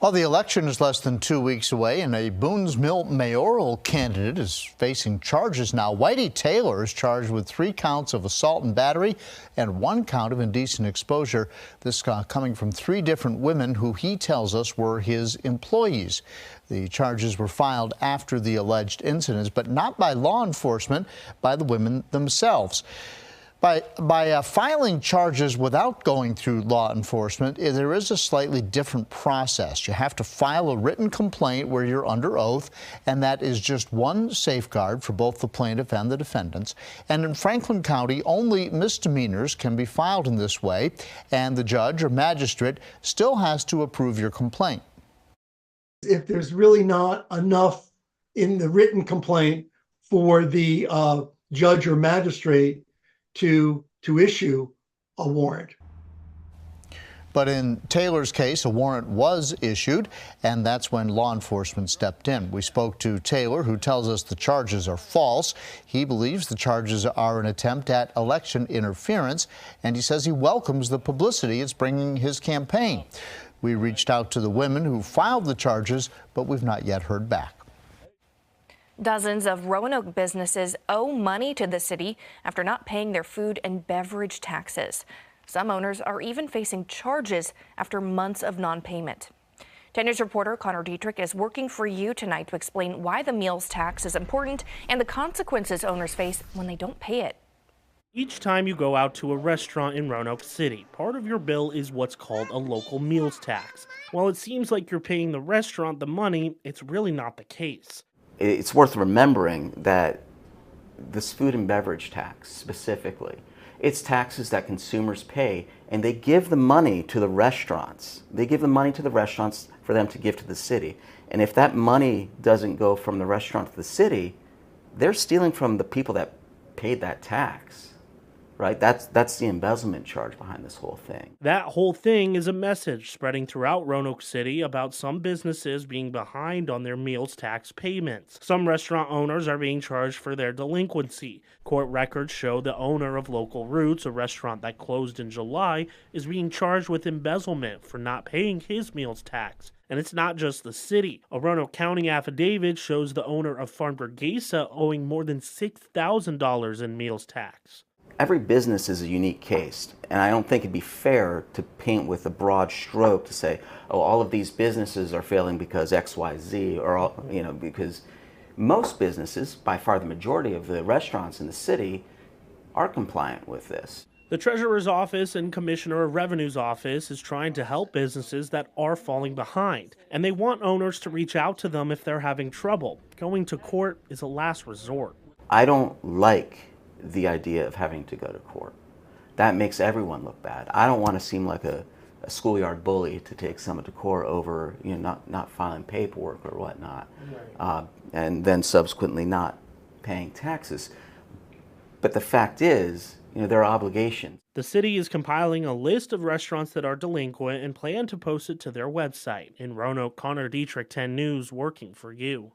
Well, the election is less than 2 weeks away, and a Boone's Mill mayoral candidate is facing charges now. Whitey Taylor is charged with 3 counts of assault and battery and 1 count of indecent exposure. This coming from 3 different women who he tells us were his employees. The charges were filed after the alleged incidents, but not by law enforcement, by the women themselves. By filing charges without going through law enforcement, there is a slightly different process. You have to file a written complaint where you're under oath, and that is just one safeguard for both the plaintiff and the defendants. And in Franklin County, only misdemeanors can be filed in this way, and the judge or magistrate still has to approve your complaint. If there's really not enough in the written complaint for the judge or magistrate to issue a warrant. But in Taylor's case, a warrant was issued, and that's when law enforcement stepped in. We spoke to Taylor, who tells us the charges are false. He believes the charges are an attempt at election interference, and he says he welcomes the publicity it's bringing his campaign. We reached out to the women who filed the charges, but we've not yet heard back. Dozens of Roanoke businesses owe money to the city after not paying their food and beverage taxes. Some owners are even facing charges after months of non-payment. 10 News reporter Connor Dietrich is working for you tonight to explain why the meals tax is important and the consequences owners face when they don't pay it. Each time you go out to a restaurant in Roanoke City, part of your bill is what's called a local meals tax. While it seems like you're paying the restaurant the money, it's really not the case. It's worth remembering that this food and beverage tax specifically, it's taxes that consumers pay, and they give the money to the restaurants. They give the money to the restaurants for them to give to the city. And if that money doesn't go from the restaurant to the city, they're stealing from the people that paid that tax. Right? That's the embezzlement charge behind this whole thing. That whole thing is a message spreading throughout Roanoke City about some businesses being behind on their meals tax payments. Some restaurant owners are being charged for their delinquency. Court records show the owner of Local Roots, a restaurant that closed in July, is being charged with embezzlement for not paying his meals tax. And it's not just the city. A Roanoke County affidavit shows the owner of Farm Burgesa owing more than $6,000 in meals tax. Every business is a unique case, and I don't think it'd be fair to paint with a broad stroke to say, oh, all of these businesses are failing because X, Y, Z, or all, because most businesses, by far the majority of the restaurants in the city, are compliant with this. The Treasurer's Office and Commissioner of Revenue's Office is trying to help businesses that are falling behind, and they want owners to reach out to them if they're having trouble. Going to court is a last resort. I don't like the idea of having to go to court. That makes everyone look bad. I don't want to seem like a schoolyard bully to take someone to court over not filing paperwork or whatnot, and then subsequently not paying taxes. But the fact is, there are obligations. The city is compiling a list of restaurants that are delinquent and plan to post it to their website. In Roanoke, Connor Dietrich, 10 News, working for you.